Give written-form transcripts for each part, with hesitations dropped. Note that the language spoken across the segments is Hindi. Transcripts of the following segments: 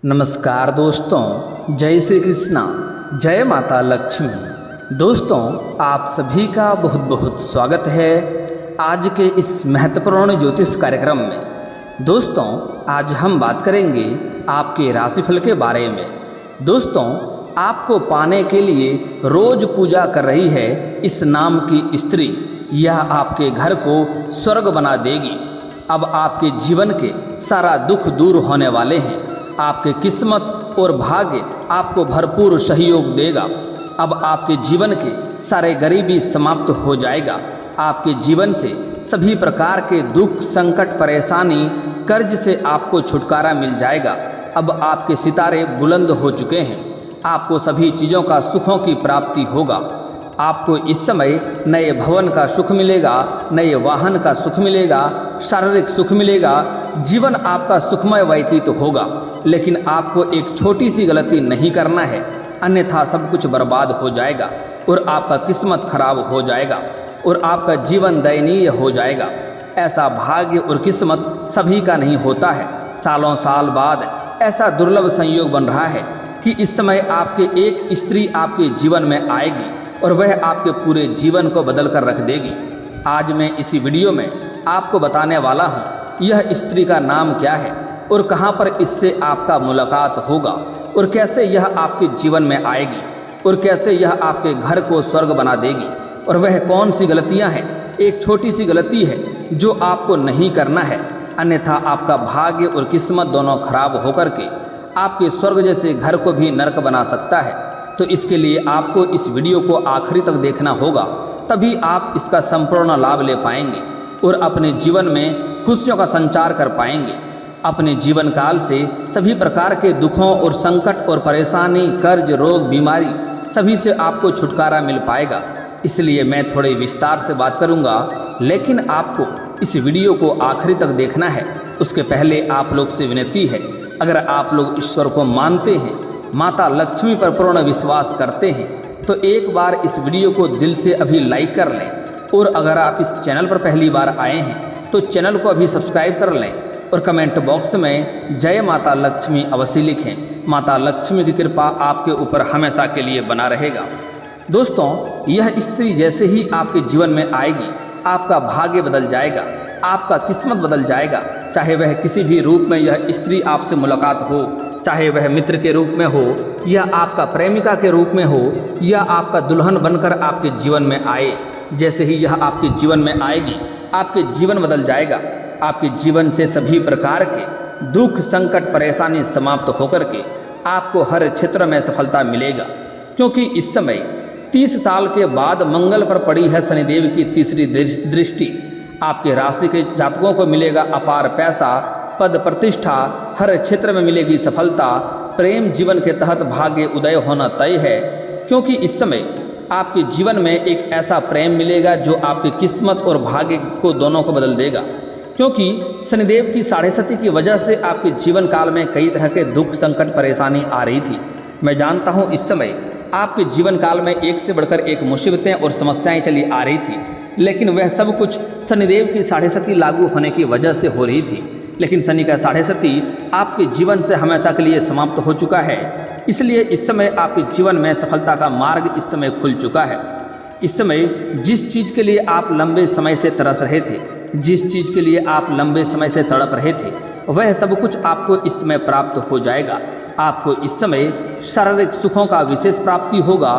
नमस्कार दोस्तों, जय श्री कृष्णा, जय माता लक्ष्मी। दोस्तों, आप सभी का बहुत बहुत स्वागत है आज के इस महत्वपूर्ण ज्योतिष कार्यक्रम में। दोस्तों, आज हम बात करेंगे आपके राशिफल के बारे में। दोस्तों, आपको पाने के लिए रोज पूजा कर रही है इस नाम की स्त्री, यह आपके घर को स्वर्ग बना देगी। अब आपके जीवन के सारा दुख दूर होने वाले हैं। आपके किस्मत और भाग्य आपको भरपूर सहयोग देगा। अब आपके जीवन के सारे गरीबी समाप्त हो जाएगा। आपके जीवन से सभी प्रकार के दुख, संकट, परेशानी, कर्ज से आपको छुटकारा मिल जाएगा। अब आपके सितारे बुलंद हो चुके हैं। आपको सभी चीज़ों का सुखों की प्राप्ति होगा। आपको इस समय नए भवन का सुख मिलेगा, नए वाहन का सुख मिलेगा, शारीरिक सुख मिलेगा। जीवन आपका सुखमय व्यतीत होगा। लेकिन आपको एक छोटी सी गलती नहीं करना है, अन्यथा सब कुछ बर्बाद हो जाएगा और आपका किस्मत खराब हो जाएगा और आपका जीवन दयनीय हो जाएगा। ऐसा भाग्य और किस्मत सभी का नहीं होता है। सालों साल बाद ऐसा दुर्लभ संयोग बन रहा है कि इस समय आपके एक स्त्री आपके जीवन में आएगी और वह आपके पूरे जीवन को बदल कर रख देगी। आज मैं इसी वीडियो में आपको बताने वाला हूँ यह स्त्री का नाम क्या है और कहाँ पर इससे आपका मुलाकात होगा और कैसे यह आपके जीवन में आएगी और कैसे यह आपके घर को स्वर्ग बना देगी। और वह कौन सी गलतियाँ हैं, एक छोटी सी गलती है जो आपको नहीं करना है, अन्यथा आपका भाग्य और किस्मत दोनों खराब होकर के आपके स्वर्ग जैसे घर को भी नरक बना सकता है। तो इसके लिए आपको इस वीडियो को आखिरी तक देखना होगा, तभी आप इसका संपूर्ण लाभ ले पाएंगे और अपने जीवन में खुशियों का संचार कर पाएंगे। अपने जीवन काल से सभी प्रकार के दुखों और संकट और परेशानी, कर्ज, रोग, बीमारी सभी से आपको छुटकारा मिल पाएगा। इसलिए मैं थोड़े विस्तार से बात करूंगा, लेकिन आपको इस वीडियो को आखिरी तक देखना है। उसके पहले आप लोग से विनती है, अगर आप लोग ईश्वर को मानते हैं, माता लक्ष्मी पर पूर्ण विश्वास करते हैं, तो एक बार इस वीडियो को दिल से अभी लाइक कर लें। और अगर आप इस चैनल पर पहली बार आए हैं तो चैनल को अभी सब्सक्राइब कर लें और कमेंट बॉक्स में जय माता लक्ष्मी अवश्य लिखें। माता लक्ष्मी की कृपा आपके ऊपर हमेशा के लिए बना रहेगा। दोस्तों, यह स्त्री जैसे ही आपके जीवन में आएगी, आपका भाग्य बदल जाएगा, आपका किस्मत बदल जाएगा। चाहे वह किसी भी रूप में यह स्त्री आपसे मुलाकात हो, चाहे वह मित्र के रूप में हो या आपका प्रेमिका के रूप में हो या आपका दुल्हन बनकर आपके जीवन में आए। जैसे ही यह आपके जीवन में आएगी, आपके जीवन बदल जाएगा। आपके जीवन से सभी प्रकार के दुख, संकट, परेशानी समाप्त होकर के आपको हर क्षेत्र में सफलता मिलेगा। क्योंकि इस समय 30 साल के बाद मंगल पर पड़ी है शनिदेव की तीसरी दृष्टि। आपके राशि के जातकों को मिलेगा अपार पैसा, पद, प्रतिष्ठा, हर क्षेत्र में मिलेगी सफलता। प्रेम जीवन के तहत भाग्य उदय होना तय है, क्योंकि इस समय आपके जीवन में एक ऐसा प्रेम मिलेगा जो आपकी किस्मत और भाग्य को दोनों को बदल देगा। क्योंकि शनिदेव की 7.5 की वजह से आपके जीवन काल में कई तरह के दुख, संकट, परेशानी आ रही थी। मैं जानता हूँ इस समय आपके जीवन काल में एक से बढ़कर एक मुसीबतें और समस्याएं चली आ रही थी, लेकिन वह सब कुछ शनिदेव की 7.5 लागू होने की वजह से हो रही थी। लेकिन शनि का 7.5 आपके जीवन से हमेशा के लिए समाप्त हो चुका है। इसलिए इस समय आपके जीवन में सफलता का मार्ग इस समय खुल चुका है। इस समय जिस चीज़ के लिए आप लंबे समय से तरस रहे थे, जिस चीज़ के लिए आप लंबे समय से तड़प रहे थे, वह सब कुछ आपको इस समय प्राप्त हो जाएगा। आपको इस समय शारीरिक सुखों का विशेष प्राप्ति होगा।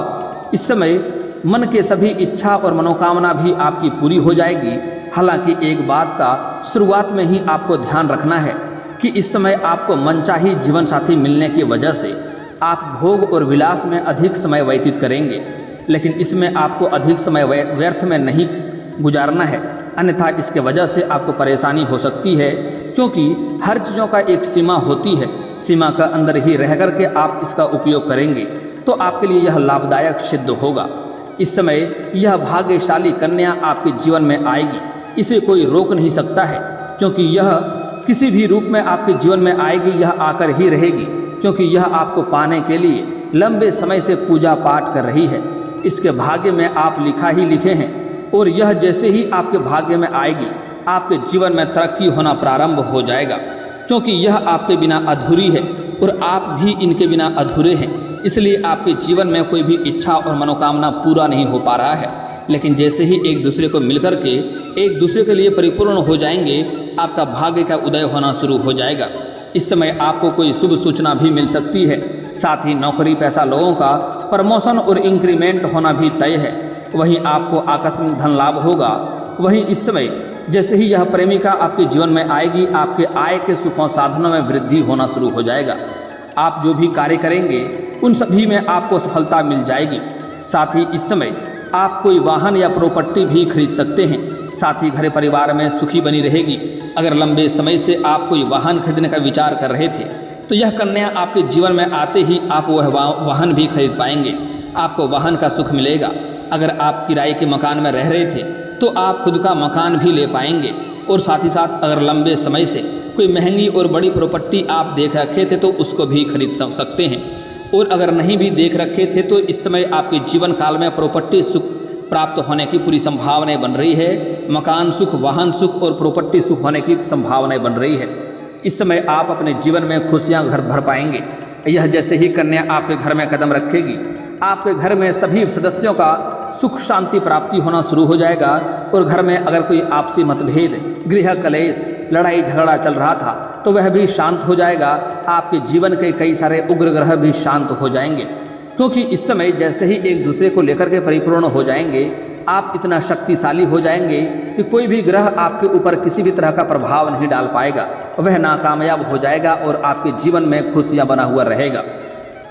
इस समय मन के सभी इच्छा और मनोकामना भी आपकी पूरी हो जाएगी। हालांकि एक बात का शुरुआत में ही आपको ध्यान रखना है कि इस समय आपको मनचाही जीवन साथी मिलने की वजह से आप भोग और विलास में अधिक समय व्यतीत करेंगे, लेकिन इसमें आपको अधिक समय व्यर्थ में नहीं गुजारना है, अन्यथा इसके वजह से आपको परेशानी हो सकती है। क्योंकि हर चीज़ों का एक सीमा होती है, सीमा का अंदर ही रह कर के आप इसका उपयोग करेंगे तो आपके लिए यह लाभदायक सिद्ध होगा। इस समय यह भाग्यशाली कन्या आपके जीवन में आएगी, इसे कोई रोक नहीं सकता है, क्योंकि यह किसी भी रूप में आपके जीवन में आएगी, यह आकर ही रहेगी। क्योंकि यह आपको पाने के लिए लंबे समय से पूजा पाठ कर रही है। इसके भाग्य में आप लिखा ही लिखे हैं और यह जैसे ही आपके भाग्य में आएगी, आपके जीवन में तरक्की होना प्रारंभ हो जाएगा। क्योंकि यह आपके बिना अधूरी है और आप भी इनके बिना अधूरे हैं। इसलिए आपके जीवन में कोई भी इच्छा और मनोकामना पूरा नहीं हो पा रहा है। लेकिन जैसे ही एक दूसरे को मिलकर के एक दूसरे के लिए परिपूर्ण हो जाएंगे, आपका भाग्य का उदय होना शुरू हो जाएगा। इस समय आपको कोई शुभ सूचना भी मिल सकती है। साथ ही नौकरी पैसा लोगों का प्रमोशन और इंक्रीमेंट होना भी तय है। वहीं आपको आकस्मिक धन लाभ होगा। वहीं इस समय जैसे ही यह प्रेमिका आपके जीवन में आएगी, आपके आय के सुखों साधनों में वृद्धि होना शुरू हो जाएगा। आप जो भी कार्य करेंगे उन सभी में आपको सफलता मिल जाएगी। साथ ही इस समय आप कोई वाहन या प्रॉपर्टी भी खरीद सकते हैं। साथ ही घर परिवार में सुखी बनी रहेगी। अगर लंबे समय से आप कोई वाहन खरीदने का विचार कर रहे थे तो यह कन्या आपके जीवन में आते ही आप वह वाहन भी खरीद पाएंगे। आपको वाहन का सुख मिलेगा। अगर आप किराए के मकान में रह रहे थे तो आप खुद का मकान भी ले पाएंगे। और साथ ही साथ अगर लंबे समय से कोई महंगी और बड़ी प्रॉपर्टी आप देख रखे थे तो उसको भी खरीद सकते हैं। और अगर नहीं भी देख रखे थे तो इस समय आपके जीवन काल में प्रॉपर्टी सुख प्राप्त होने की पूरी संभावनाएं बन रही है। मकान सुख, वाहन सुख और प्रॉपर्टी सुख होने की संभावनाएं बन रही है। इस समय आप अपने जीवन में खुशियां घर भर पाएंगे। यह जैसे ही कन्या आपके घर में कदम रखेगी, आपके घर में सभी सदस्यों का सुख शांति प्राप्ति होना शुरू हो जाएगा। और घर में अगर कोई आपसी मतभेद, गृह कलेश, लड़ाई झगड़ा चल रहा था तो वह भी शांत हो जाएगा। आपके जीवन के कई सारे उग्र ग्रह भी शांत हो जाएंगे। क्योंकि इस समय जैसे ही एक दूसरे को लेकर के परिपूर्ण हो जाएंगे, आप इतना शक्तिशाली हो जाएंगे कि कोई भी ग्रह आपके ऊपर किसी भी तरह का प्रभाव नहीं डाल पाएगा। वह नाकामयाब हो जाएगा और आपके जीवन में खुशियां बना हुआ रहेगा।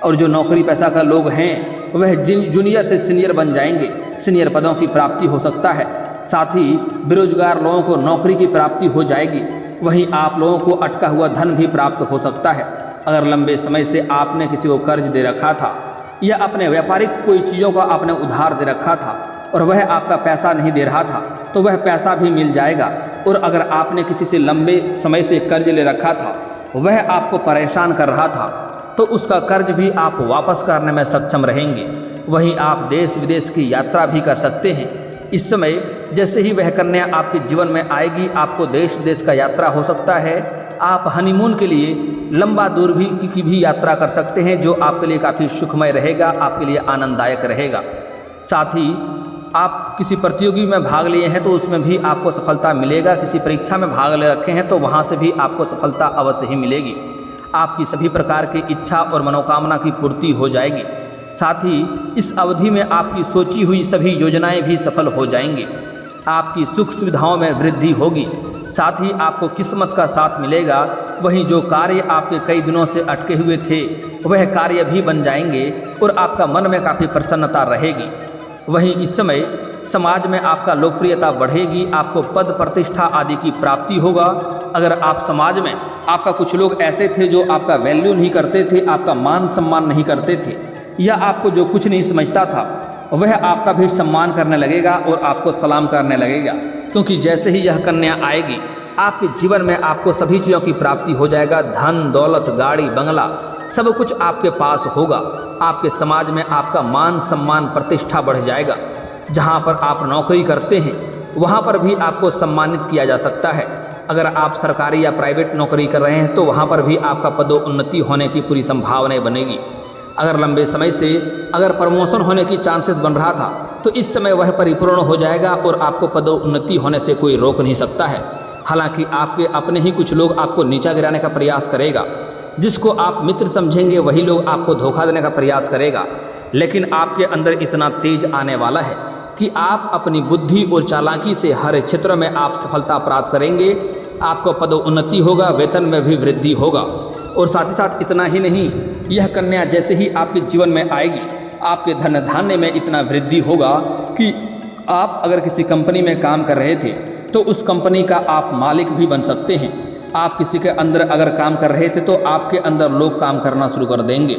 और जो नौकरी पैसा का लोग हैं वह जूनियर से सीनियर बन जाएंगे। सीनियर पदों की प्राप्ति हो सकता है। साथ ही बेरोजगार लोगों को नौकरी की प्राप्ति हो जाएगी। वहीं आप लोगों को अटका हुआ धन भी प्राप्त हो सकता है। अगर लंबे समय से आपने किसी को कर्ज दे रखा था या अपने व्यापारिक कोई चीज़ों का आपने उधार दे रखा था और वह आपका पैसा नहीं दे रहा था तो वह पैसा भी मिल जाएगा। और अगर आपने किसी से लंबे समय से कर्ज ले रखा था, वह आपको परेशान कर रहा था, तो उसका कर्ज भी आप वापस करने में सक्षम रहेंगे। वहीं आप देश विदेश की यात्रा भी कर सकते हैं। इस समय जैसे ही वह कन्या आपके जीवन में आएगी, आपको देश विदेश का यात्रा हो सकता है। आप हनीमून के लिए लंबा दूर की भी यात्रा कर सकते हैं, जो आपके लिए काफ़ी सुखमय रहेगा, आपके लिए आनंददायक रहेगा। साथ ही आप किसी प्रतियोगी में भाग लिए हैं तो उसमें भी आपको सफलता मिलेगा। किसी परीक्षा में भाग ले रखे हैं तो वहाँ से भी आपको सफलता अवश्य ही मिलेगी। आपकी सभी प्रकार की इच्छा और मनोकामना की पूर्ति हो जाएगी। साथ ही इस अवधि में आपकी सोची हुई सभी योजनाएं भी सफल हो जाएंगी। आपकी सुख सुविधाओं में वृद्धि होगी। साथ ही आपको किस्मत का साथ मिलेगा। वहीं जो कार्य आपके कई दिनों से अटके हुए थे वह कार्य भी बन जाएंगे और आपका मन में काफ़ी प्रसन्नता रहेगी। वहीं इस समय समाज में आपका लोकप्रियता बढ़ेगी। आपको पद प्रतिष्ठा आदि की प्राप्ति होगा। अगर आप समाज में आपका कुछ लोग ऐसे थे जो आपका वैल्यू नहीं करते थे, आपका मान सम्मान नहीं करते थे, या आपको जो कुछ नहीं समझता था वह आपका भी सम्मान करने लगेगा और आपको सलाम करने लगेगा। क्योंकि जैसे ही यह कन्या आएगी, आपके जीवन में आपको सभी चीज़ों की प्राप्ति हो जाएगा। धन दौलत, गाड़ी बंगला सब कुछ आपके पास होगा। आपके समाज में आपका मान सम्मान प्रतिष्ठा बढ़ जाएगा। जहाँ पर आप नौकरी करते हैं वहाँ पर भी आपको सम्मानित किया जा सकता है। अगर आप सरकारी या प्राइवेट नौकरी कर रहे हैं तो वहाँ पर भी आपका पदोन्नति होने की पूरी संभावनाएं बनेगी। अगर लंबे समय से अगर प्रमोशन होने की चांसेस बन रहा था तो इस समय वह परिपूर्ण हो जाएगा और आपको पदोन्नति होने से कोई रोक नहीं सकता है। हालांकि आपके अपने ही कुछ लोग आपको नीचा गिराने का प्रयास करेगा। जिसको आप मित्र समझेंगे वही लोग आपको धोखा देने का प्रयास करेगा। लेकिन आपके अंदर इतना तेज आने वाला है कि आप अपनी बुद्धि और चालाकी से हर क्षेत्र में आप सफलता प्राप्त करेंगे। आपको पदोन्नति होगा, वेतन में भी वृद्धि होगा। और साथ ही साथ इतना ही नहीं, यह कन्या जैसे ही आपके जीवन में आएगी, आपके धन धान्य में इतना वृद्धि होगा कि आप अगर किसी कंपनी में काम कर रहे थे तो उस कंपनी का आप मालिक भी बन सकते हैं। आप किसी के अंदर अगर काम कर रहे थे तो आपके अंदर लोग काम करना शुरू कर देंगे।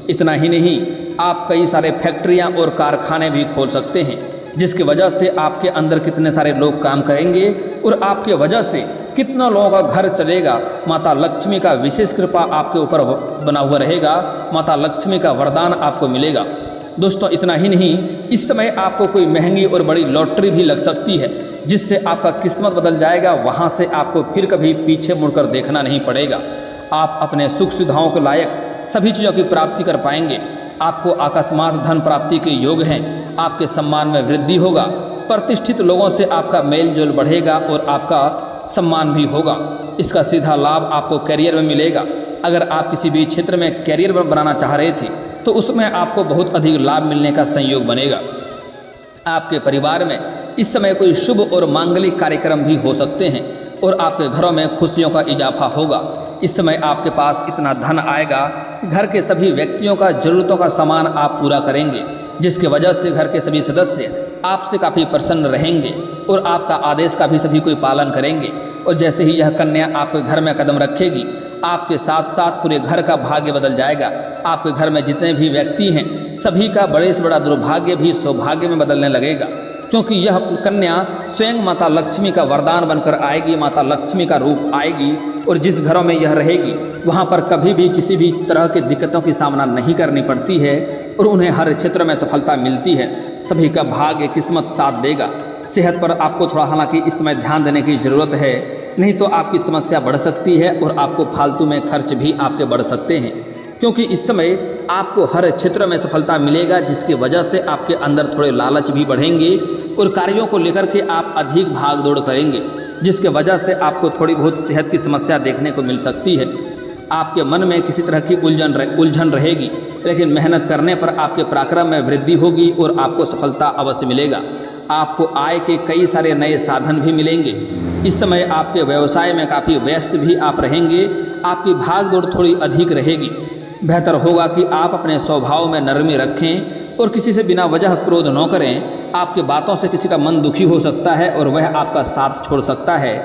इतना ही नहीं, आप कई सारे फैक्ट्रियां और कारखाने भी खोल सकते हैं, जिसकी वजह से आपके अंदर कितने सारे लोग काम करेंगे और आपके वजह से कितना लोगों का घर चलेगा। माता लक्ष्मी का विशेष कृपा आपके ऊपर बना हुआ रहेगा। माता लक्ष्मी का वरदान आपको मिलेगा। दोस्तों इतना ही नहीं, इस समय आपको कोई महंगी और बड़ी लॉटरी भी लग सकती है, जिससे आपका किस्मत बदल जाएगा। वहाँ से आपको फिर कभी पीछे मुड़कर देखना नहीं पड़ेगा। आप अपने सुख सुविधाओं के लायक सभी चीज़ों की प्राप्ति कर पाएंगे। आपको अकस्मात धन प्राप्ति के योग हैं। आपके सम्मान में वृद्धि होगा। प्रतिष्ठित लोगों से आपका मेल जोल बढ़ेगा और आपका सम्मान भी होगा। इसका सीधा लाभ आपको करियर में मिलेगा। अगर आप किसी भी क्षेत्र में करियर बनाना चाह रहे थे तो उसमें आपको बहुत अधिक लाभ मिलने का संयोग बनेगा। आपके परिवार में इस समय कोई शुभ और मांगलिक कार्यक्रम भी हो सकते हैं और आपके घरों में खुशियों का इजाफा होगा। इस समय आपके पास इतना धन आएगा कि घर के सभी व्यक्तियों का जरूरतों का सामान आप पूरा करेंगे, जिसकी वजह से घर के सभी सदस्य आपसे काफ़ी प्रसन्न रहेंगे और आपका आदेश का भी सभी कोई पालन करेंगे। और जैसे ही यह कन्या आपके घर में कदम रखेगी, आपके साथ साथ पूरे घर का भाग्य बदल जाएगा। आपके घर में जितने भी व्यक्ति हैं सभी का बड़े से बड़ा दुर्भाग्य भी सौभाग्य में बदलने लगेगा, क्योंकि यह कन्या स्वयं माता लक्ष्मी का वरदान बनकर आएगी। माता लक्ष्मी का रूप आएगी और जिस घरों में यह रहेगी वहाँ पर कभी भी किसी भी तरह की दिक्कतों की सामना नहीं करनी पड़ती है और उन्हें हर क्षेत्र में सफलता मिलती है। सभी का भाग्य किस्मत साथ देगा। सेहत पर आपको थोड़ा हालांकि इस समय ध्यान देने की ज़रूरत है, नहीं तो आपकी समस्या बढ़ सकती है और आपको फालतू में खर्च भी आपके बढ़ सकते हैं, क्योंकि इस समय आपको हर क्षेत्र में सफलता मिलेगा, जिसकी वजह से आपके अंदर थोड़े लालच भी बढ़ेंगे और कार्यों को लेकर के आप अधिक भाग दौड़ करेंगे, जिसके वजह से आपको थोड़ी बहुत सेहत की समस्या देखने को मिल सकती है। आपके मन में किसी तरह की उलझन रहेगी, लेकिन मेहनत करने पर आपके पराक्रम में वृद्धि होगी और आपको सफलता अवश्य मिलेगा। आपको आय के कई सारे नए साधन भी मिलेंगे। इस समय आपके व्यवसाय में काफ़ी व्यस्त भी आप रहेंगे। आपकी भाग दौड़ थोड़ी अधिक रहेगी। बेहतर होगा कि आप अपने स्वभाव में नरमी रखें और किसी से बिना वजह क्रोध न करें। आपकी बातों से किसी का मन दुखी हो सकता है और वह आपका साथ छोड़ सकता है,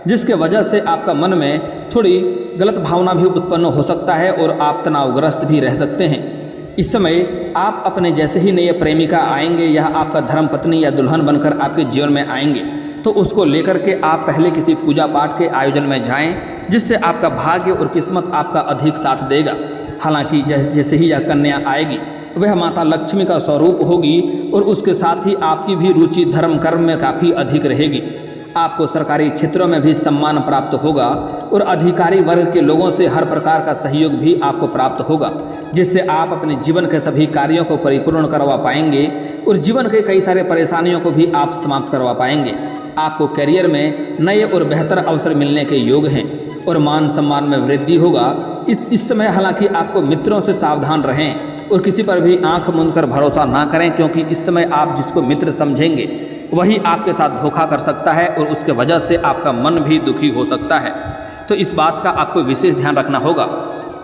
जिसके वजह से आपका मन में थोड़ी गलत भावना भी उत्पन्न हो सकता है और आप तनावग्रस्त भी रह सकते हैं। इस समय आप अपने जैसे ही नए प्रेमिका आएंगे या आपका धर्मपत्नी या दुल्हन बनकर आपके जीवन में आएंगे, तो उसको लेकर के आप पहले किसी पूजा पाठ के आयोजन में जाएं, जिससे आपका भाग्य और किस्मत आपका अधिक साथ देगा। हालांकि जैसे ही यह कन्या आएगी वह माता लक्ष्मी का स्वरूप होगी और उसके साथ ही आपकी भी रुचि धर्म कर्म में काफ़ी अधिक रहेगी। आपको सरकारी क्षेत्रों में भी सम्मान प्राप्त होगा और अधिकारी वर्ग के लोगों से हर प्रकार का सहयोग भी आपको प्राप्त होगा, जिससे आप अपने जीवन के सभी कार्यों को परिपूर्ण करवा पाएंगे और जीवन के कई सारे परेशानियों को भी आप समाप्त करवा पाएंगे। आपको करियर में नए और बेहतर अवसर मिलने के योग हैं और मान सम्मान में वृद्धि होगा। इस समय हालांकि आपको मित्रों से सावधान रहें और किसी पर भी आंख मूंद कर भरोसा ना करें, क्योंकि इस समय आप जिसको मित्र समझेंगे वही आपके साथ धोखा कर सकता है और उसके वजह से आपका मन भी दुखी हो सकता है। तो इस बात का आपको विशेष ध्यान रखना होगा।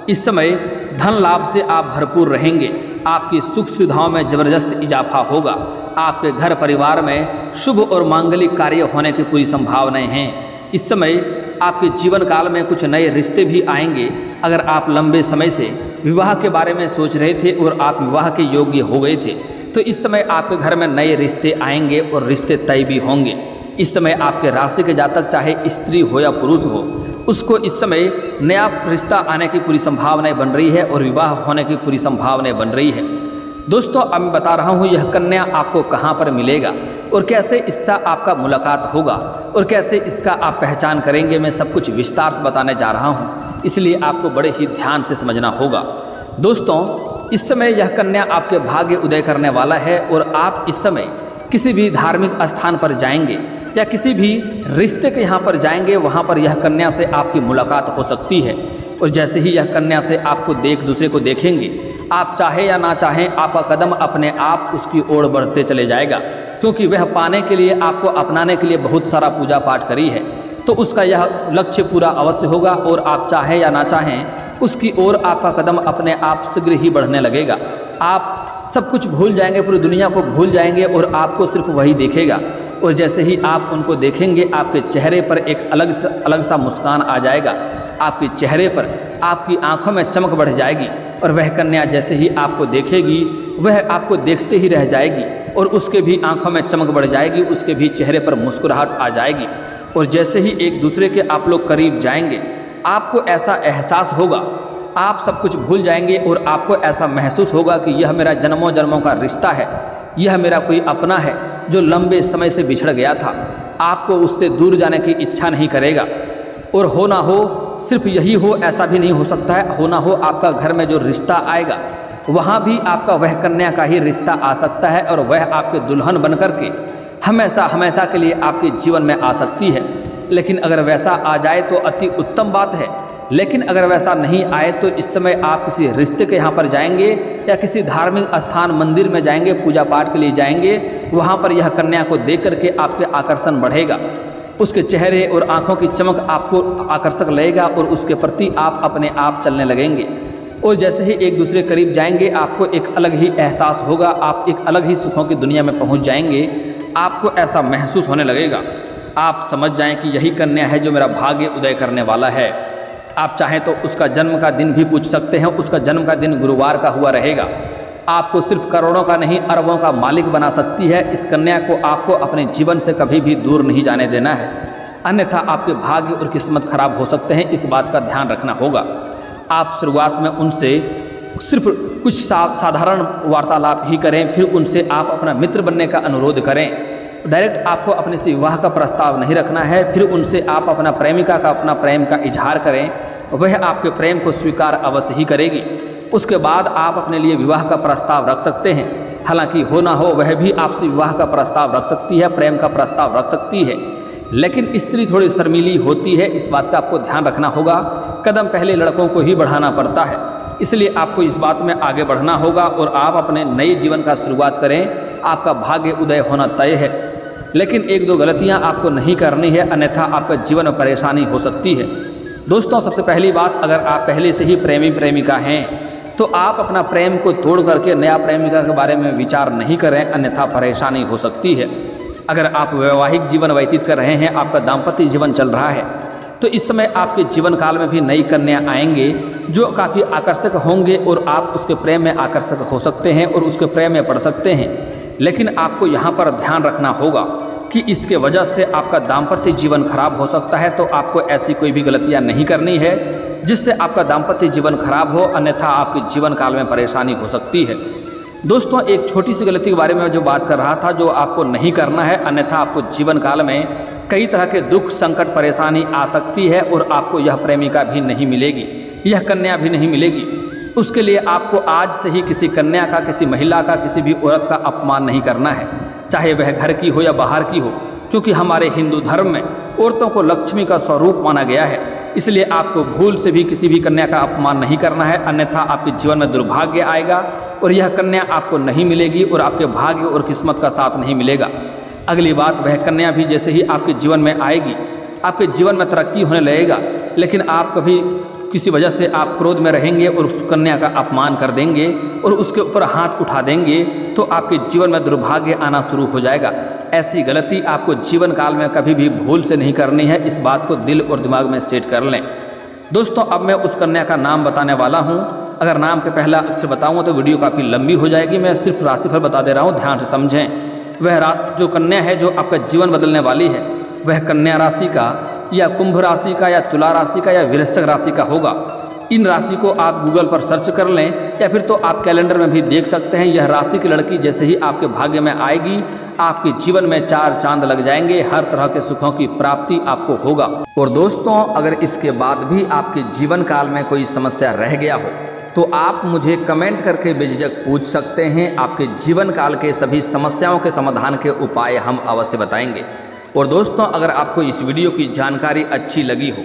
इस समय धन लाभ से आप भरपूर रहेंगे। आपकी सुख सुविधाओं में ज़बरदस्त इजाफा होगा। आपके घर परिवार में शुभ और मांगलिक कार्य होने की पूरी संभावनाएं हैं। इस समय आपके जीवन काल में कुछ नए रिश्ते भी आएंगे। अगर आप लंबे समय से विवाह के बारे में सोच रहे थे और आप विवाह के योग्य हो गए थे, तो इस समय आपके घर में नए रिश्ते आएंगे और रिश्ते तय भी होंगे। इस समय आपके राशि के जातक चाहे स्त्री हो या पुरुष हो, उसको इस समय नया रिश्ता आने की पूरी संभावनाएं बन रही है और विवाह होने की पूरी संभावनाएं बन रही है। दोस्तों अब मैं बता रहा हूँ यह कन्या आपको कहाँ पर मिलेगा और कैसे इससे आपका मुलाकात होगा और कैसे इसका आप पहचान करेंगे। मैं सब कुछ विस्तार से बताने जा रहा हूँ, इसलिए आपको बड़े ही ध्यान से समझना होगा। दोस्तों इस समय यह कन्या आपके भाग्य उदय करने वाला है और आप इस समय किसी भी धार्मिक स्थान पर जाएंगे या किसी भी रिश्ते के यहाँ पर जाएंगे, वहाँ पर यह कन्या से आपकी मुलाकात हो सकती है। और जैसे ही यह कन्या से आपको दूसरे को देखेंगे, आप चाहे या ना चाहें आपका कदम अपने आप उसकी ओर बढ़ते चले जाएगा, क्योंकि वह पाने के लिए आपको अपनाने के लिए बहुत सारा पूजा पाठ करी है। तो उसका यह लक्ष्य पूरा अवश्य होगा और आप चाहे या ना चाहें उसकी ओर आपका कदम अपने आप शीघ्र ही बढ़ने लगेगा। आप सब कुछ भूल जाएंगे, पूरी दुनिया को भूल जाएंगे और आपको सिर्फ वही देखेगा। और जैसे ही आप उनको देखेंगे आपके चेहरे पर एक अलग सा मुस्कान आ जाएगा। आपके चेहरे पर आपकी आंखों में चमक बढ़ जाएगी और वह कन्या जैसे ही आपको देखेगी वह आपको देखते ही रह जाएगी और उसके भी आंखों में चमक बढ़ जाएगी, उसके भी चेहरे पर मुस्कुराहट आ जाएगी। और जैसे ही एक दूसरे के आप लोग करीब जाएंगे, आपको ऐसा एहसास होगा आप सब कुछ भूल जाएंगे और आपको ऐसा महसूस होगा कि यह मेरा जन्मों जन्मों का रिश्ता है, यह मेरा कोई अपना है जो लंबे समय से बिछड़ गया था। आपको उससे दूर जाने की इच्छा नहीं करेगा। और हो ना हो सिर्फ यही हो ऐसा भी नहीं हो सकता है, हो ना हो आपका घर में जो रिश्ता आएगा वहाँ भी आपका वह कन्या का ही रिश्ता आ सकता है और वह आपके दुल्हन बन कर के हमेशा हमेशा के लिए आपके जीवन में आ सकती है। लेकिन अगर वैसा आ जाए तो अति उत्तम बात है, लेकिन अगर वैसा नहीं आए तो इस समय आप किसी रिश्ते के यहाँ पर जाएंगे या किसी धार्मिक स्थान मंदिर में जाएंगे, पूजा पाठ के लिए जाएंगे, वहाँ पर यह कन्या को देख करके आपके आकर्षण बढ़ेगा। उसके चेहरे और आँखों की चमक आपको आकर्षक लगेगा और उसके प्रति आप अपने आप चलने लगेंगे। और जैसे ही एक दूसरे करीब जाएंगे आपको एक अलग ही एहसास होगा, आप एक अलग ही सुखों की दुनिया में पहुँच जाएंगे। आपको ऐसा महसूस होने लगेगा, आप समझ जाएं कि यही कन्या है जो मेरा भाग्य उदय करने वाला है। आप चाहें तो उसका जन्म का दिन भी पूछ सकते हैं, उसका जन्म का दिन गुरुवार का हुआ रहेगा। आपको सिर्फ करोड़ों का नहीं अरबों का मालिक बना सकती है। इस कन्या को आपको अपने जीवन से कभी भी दूर नहीं जाने देना है, अन्यथा आपके भाग्य और किस्मत खराब हो सकते हैं। इस बात का ध्यान रखना होगा। आप शुरुआत में उनसे सिर्फ कुछ साधारण वार्तालाप ही करें, फिर उनसे आप अपना मित्र बनने का अनुरोध करें। डायरेक्ट आपको अपने से विवाह का प्रस्ताव नहीं रखना है। फिर उनसे आप अपना प्रेमिका का अपना प्रेम का इजहार करें, वह आपके प्रेम को स्वीकार अवश्य ही करेगी। उसके बाद आप अपने लिए विवाह का प्रस्ताव रख सकते हैं। हालांकि हो ना हो वह भी आपसे विवाह का प्रस्ताव रख सकती है, प्रेम का प्रस्ताव रख सकती है, लेकिन स्त्री थोड़ी शर्मीली होती है, इस बात का आपको ध्यान रखना होगा। कदम पहले लड़कों को ही बढ़ाना पड़ता है, इसलिए आपको इस बात में आगे बढ़ना होगा और आप अपने नए जीवन का शुरुआत करें। आपका भाग्य उदय होना तय है, लेकिन एक दो गलतियां आपको नहीं करनी है, अन्यथा आपका जीवन में परेशानी हो सकती है। दोस्तों, सबसे पहली बात, अगर आप पहले से ही प्रेमी प्रेमिका हैं तो आप अपना प्रेम को तोड़ करके नया प्रेमिका के बारे में विचार नहीं करें, अन्यथा परेशानी हो सकती है। अगर आप वैवाहिक जीवन व्यतीत कर रहे हैं, आपका दाम्पत्य जीवन चल रहा है, तो इस समय आपके जीवन काल में भी नई कन्या आएंगे जो काफ़ी आकर्षक होंगे और आप उसके प्रेम में आकर्षक हो सकते हैं और उसके प्रेम में पड़ सकते हैं। लेकिन आपको यहाँ पर ध्यान रखना होगा कि इसके वजह से आपका दाम्पत्य जीवन खराब हो सकता है, तो आपको ऐसी कोई भी गलतियाँ नहीं करनी है जिससे आपका दाम्पत्य जीवन खराब हो, अन्यथा आपके जीवन काल में परेशानी हो सकती है। दोस्तों, एक छोटी सी गलती के बारे में जो बात कर रहा था, जो आपको नहीं करना है, अन्यथा आपको जीवन काल में कई तरह के दुख संकट परेशानी आ सकती है और आपको यह प्रेमिका भी नहीं मिलेगी, यह कन्या भी नहीं मिलेगी। उसके लिए आपको आज से ही किसी कन्या का, किसी महिला का, किसी भी औरत का अपमान नहीं करना है, चाहे वह घर की हो या बाहर की हो, क्योंकि हमारे हिंदू धर्म में औरतों को लक्ष्मी का स्वरूप माना गया है। इसलिए आपको भूल से भी किसी भी कन्या का अपमान नहीं करना है, अन्यथा आपके जीवन में दुर्भाग्य आएगा और यह कन्या आपको नहीं मिलेगी और आपके भाग्य और किस्मत का साथ नहीं मिलेगा। अगली बात, वह कन्या भी जैसे ही आपके जीवन में आएगी, आपके जीवन में तरक्की होने लगेगा, लेकिन आप कभी किसी वजह से आप क्रोध में रहेंगे और उस कन्या का अपमान कर देंगे और उसके ऊपर हाथ उठा देंगे, तो आपके जीवन में दुर्भाग्य आना शुरू हो जाएगा। ऐसी गलती आपको जीवन काल में कभी भी भूल से नहीं करनी है, इस बात को दिल और दिमाग में सेट कर लें। दोस्तों, अब मैं उस कन्या का नाम बताने वाला हूँ। अगर नाम के पहला अक्षर बताऊँगा तो वीडियो काफ़ी लंबी हो जाएगी। मैं सिर्फ राशिफल बता दे रहा हूँ, ध्यान से समझें। वह जो कन्या है जो आपका जीवन बदलने वाली है, वह कन्या राशि का या कुंभ राशि का या तुला राशि का या वृश्चिक राशि का होगा। इन राशि को आप गूगल पर सर्च कर लें या फिर तो आप कैलेंडर में भी देख सकते हैं। यह राशि की लड़की जैसे ही आपके भाग्य में आएगी, आपके जीवन में चार चांद लग जाएंगे, हर तरह के सुखों की प्राप्ति आपको होगा। और दोस्तों, अगर इसके बाद भी आपके जीवन काल में कोई समस्या रह गया हो तो आप मुझे कमेंट करके बेझिझक पूछ सकते हैं। आपके जीवन काल के सभी समस्याओं के समाधान के उपाय हम अवश्य बताएंगे। और दोस्तों, अगर आपको इस वीडियो की जानकारी अच्छी लगी हो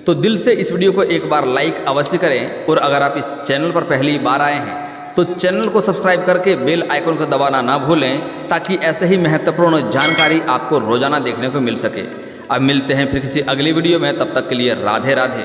तो दिल से इस वीडियो को एक बार लाइक अवश्य करें। और अगर आप इस चैनल पर पहली बार आए हैं तो चैनल को सब्सक्राइब करके बेल आइकन को दबाना ना भूलें, ताकि ऐसे ही महत्वपूर्ण जानकारी आपको रोजाना देखने को मिल सके। अब मिलते हैं फिर किसी अगली वीडियो में, तब तक के लिए राधे राधे।